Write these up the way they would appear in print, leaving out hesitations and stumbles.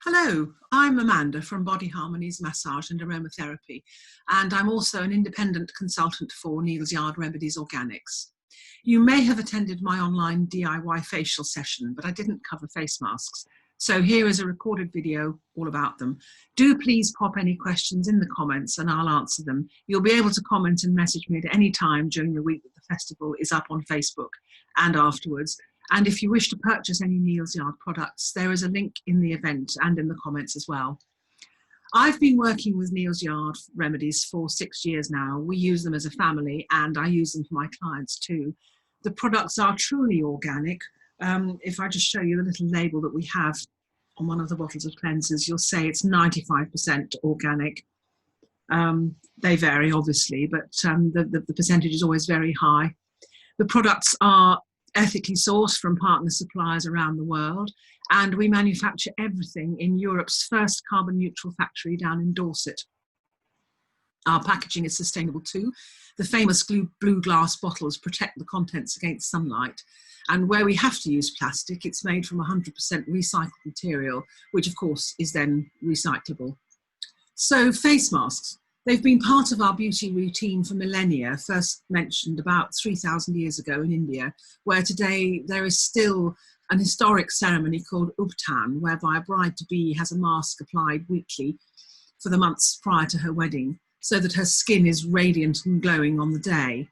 Hello, I'm Amanda from Body Harmonies Massage and Aromatherapy, and I'm also an independent consultant for Neal's Yard Remedies Organics. You may have attended my online DIY facial session, but I didn't cover face masks. So here is a recorded video all about them. Do please pop any questions in the comments and I'll answer them. You'll be able to comment and message me at any time during the week that the festival is up on Facebook and afterwards. And if you wish to purchase any Neal's Yard products, there is a link in the event and in the comments as well. I've been working with Neal's Yard Remedies for 6 years now. We use them as a family and I use them for my clients too. The products are truly organic. If I just show you the little label that we have on one of the bottles of cleansers, you'll say it's 95% organic. They vary obviously, but the percentage is always very high. The products are ethically sourced from partner suppliers around the world, and we manufacture everything in Europe's first carbon neutral factory down in Dorset. Our packaging is sustainable too. The famous blue glass bottles protect the contents against sunlight, and where we have to use plastic, it's made from 100% recycled material, which of course is then recyclable. So face masks. They've been part of our beauty routine for millennia, first mentioned about 3,000 years ago in India, where today there is still an historic ceremony called Ubtan, whereby a bride-to-be has a mask applied weekly for the months prior to her wedding, so that her skin is radiant and glowing on the day.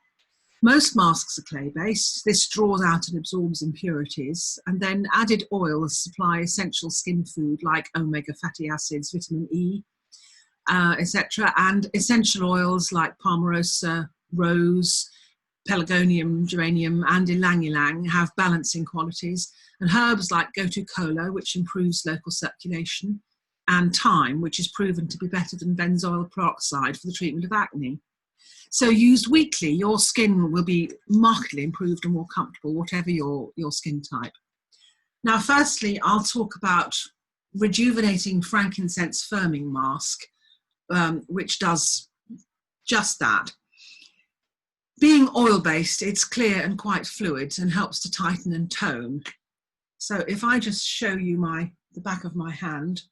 Most masks are clay-based. This draws out and absorbs impurities, and then added oils supply essential skin food like omega fatty acids, vitamin E, etc. And essential oils like palmarosa, rose, pelargonium, geranium and ylang-ylang have balancing qualities, and herbs like gotu kola, which improves local circulation, and thyme, which is proven to be better than benzoyl peroxide for the treatment of acne. So used weekly, your skin will be markedly improved and more comfortable, whatever your skin type. Now, firstly, I'll talk about rejuvenating frankincense firming mask, which does just that. Being oil-based, it's clear and quite fluid and helps to tighten and tone. So if I just show you the back of my hand,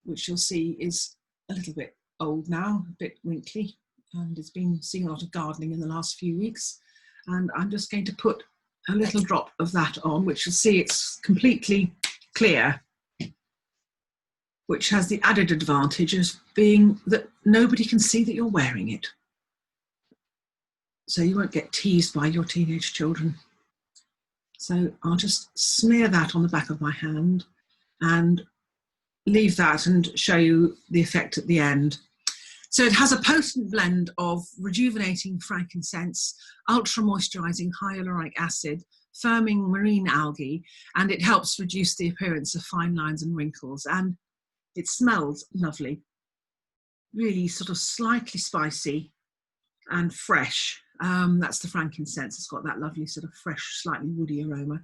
which you'll see is a little bit old now, a bit wrinkly, and it's been seeing a lot of gardening in the last few weeks. And I'm just going to put a little drop of that on, which you'll see it's completely clear, which has the added advantage of being that nobody can see that you're wearing it. So you won't get teased by your teenage children. So I'll just smear that on the back of my hand and leave that and show you the effect at the end. So it has a potent blend of rejuvenating frankincense, ultra moisturizing hyaluronic acid, firming marine algae, and it helps reduce the appearance of fine lines and wrinkles. And it smells lovely, really sort of slightly spicy and fresh. That's the frankincense. It's got that lovely sort of fresh, slightly woody aroma.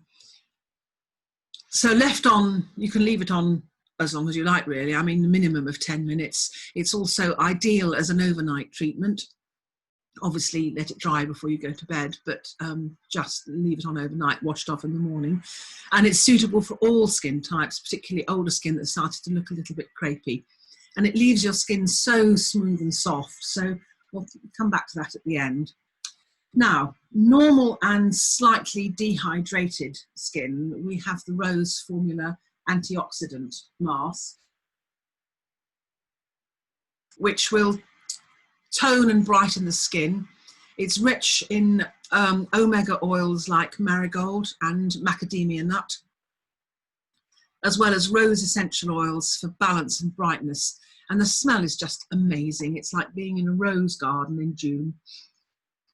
So left on, you can leave it on as long as you like, really. I mean, a minimum of 10 minutes. It's also ideal as an overnight treatment. Obviously, let it dry before you go to bed, but just leave it on overnight, washed off in the morning. And it's suitable for all skin types, particularly older skin that started to look a little bit crepey. And it leaves your skin so smooth and soft. So we'll come back to that at the end. Now, normal and slightly dehydrated skin, we have the Rose Formula antioxidant mask, which will tone and brighten the skin. It's rich in omega oils like marigold and macadamia nut, as well as rose essential oils for balance and brightness. And the smell is just amazing. It's like being in a rose garden in June.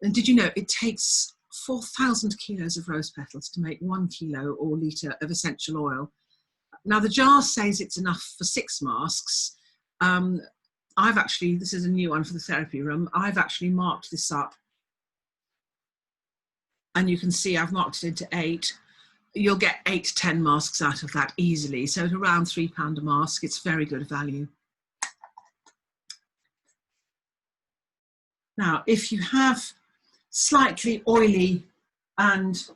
And did you know it takes 4,000 kilos of rose petals to make 1 kilo or litre of essential oil? Now, the jar says it's enough for 6 masks. This is a new one for the therapy room. I've actually marked this up. And you can see I've marked it into 8. You'll get 8 to 10 masks out of that easily. So at around £3 a mask, it's very good value. Now, if you have slightly oily and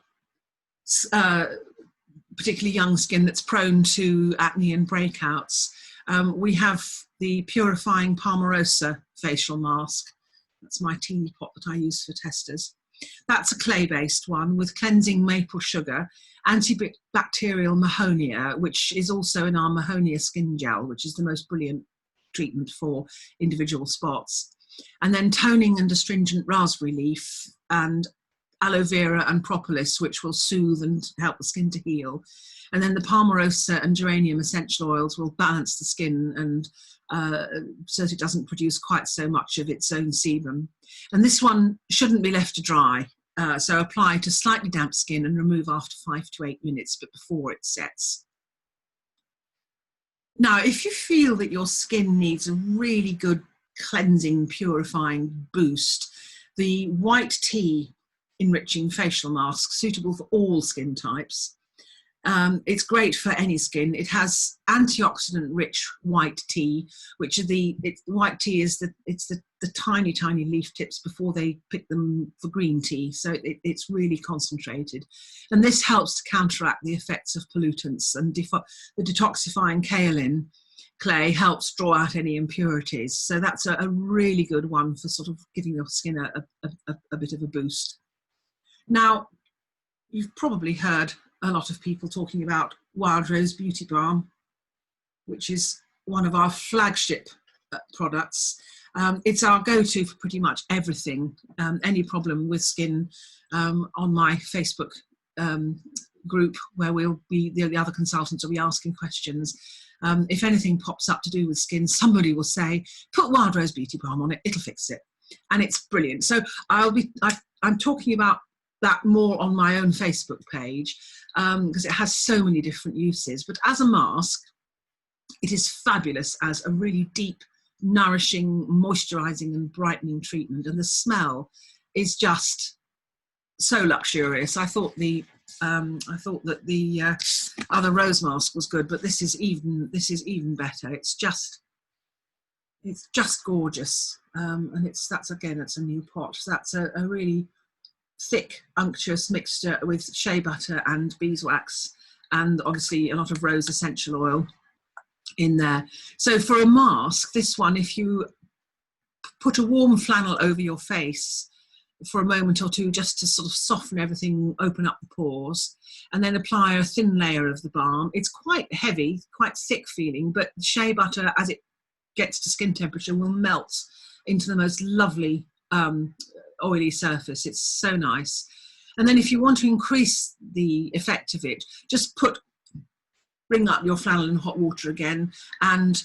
particularly young skin that's prone to acne and breakouts, we have the purifying Palmarosa facial mask. That's my teeny pot that I use for testers. That's a clay-based one with cleansing maple sugar, antibacterial Mahonia, which is also in our Mahonia skin gel, which is the most brilliant treatment for individual spots. And then toning and astringent raspberry leaf and aloe vera and propolis, which will soothe and help the skin to heal. And then the Palmarosa and geranium essential oils will balance the skin and so that it doesn't produce quite so much of its own sebum. And this one shouldn't be left to dry. So apply to slightly damp skin and remove after 5 to 8 minutes, but before it sets. Now, if you feel that your skin needs a really good cleansing, purifying boost, the white tea enriching facial mask, suitable for all skin types. It's great for any skin. It has antioxidant-rich white tea, which are white tea is the tiny leaf tips before they pick them for green tea. So it's really concentrated, and this helps to counteract the effects of pollutants. And the detoxifying kaolin clay helps draw out any impurities. So that's a really good one for sort of giving your skin a bit of a boost. Now, you've probably heard a lot of people talking about Wild Rose Beauty Balm, which is one of our flagship products. It's our go-to for pretty much everything. Any problem with skin, on my Facebook group, where the other consultants will be asking questions. If anything pops up to do with skin, somebody will say, put Wild Rose Beauty Balm on it, it'll fix it. And it's brilliant. So I'm talking about that more on my own Facebook page, because it has so many different uses. But as a mask, it is fabulous as a really deep, nourishing, moisturizing and brightening treatment. And the smell is just so luxurious. I thought that the other rose mask was good, but this is even better. It's just gorgeous. And it's a new pot. So that's a really thick, unctuous mixture with shea butter and beeswax, and obviously a lot of rose essential oil in there. So for a mask, this one, if you put a warm flannel over your face for a moment or two, just to sort of soften everything, open up the pores, and then apply a thin layer of the balm. It's quite heavy, quite thick feeling, but shea butter, as it gets to skin temperature, will melt into the most lovely oily surface. It's so nice. And then if you want to increase the effect of it, just bring up your flannel in hot water again and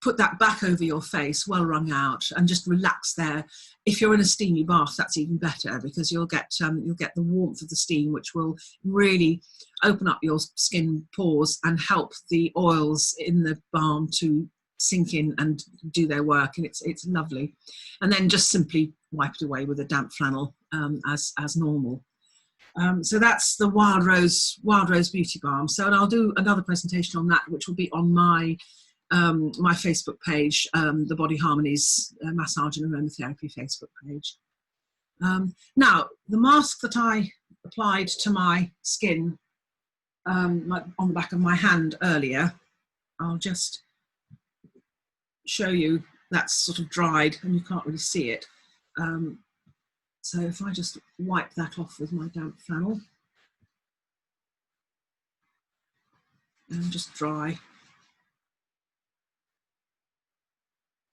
put that back over your face, well wrung out, and just relax there. If you're in a steamy bath, that's even better, because you'll get the warmth of the steam, which will really open up your skin pores and help the oils in the balm to sink in and do their work. And it's lovely. And then just simply wipe it away with a damp flannel, as normal. So that's the Wild Rose Beauty Balm. So, and I'll do another presentation on that, which will be on my my Facebook page, the Body Harmonies Massage and Aromatherapy Facebook page. Now, the mask that I applied to my skin on the back of my hand earlier, I'll just show you. That's sort of dried and you can't really see it. So if I just wipe that off with my damp flannel and just dry.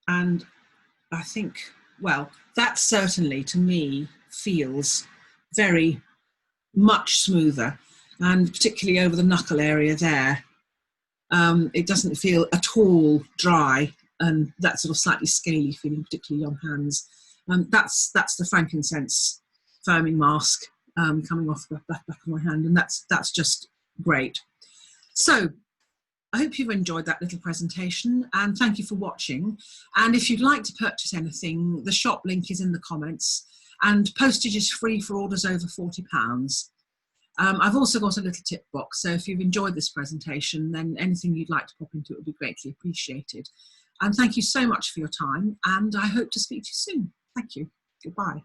And I think, well, that certainly to me feels very much smoother, and particularly over the knuckle area there. It doesn't feel at all dry, and that sort of slightly scaly feeling, particularly on hands. That's the frankincense firming mask coming off the back of my hand, and that's just great. So I hope you've enjoyed that little presentation, and thank you for watching. And if you'd like to purchase anything, the shop link is in the comments, and postage is free for orders over £40. I've also got a little tip box, so if you've enjoyed this presentation, then anything you'd like to pop into it would be greatly appreciated. And thank you so much for your time, and I hope to speak to you soon. Thank you. Goodbye.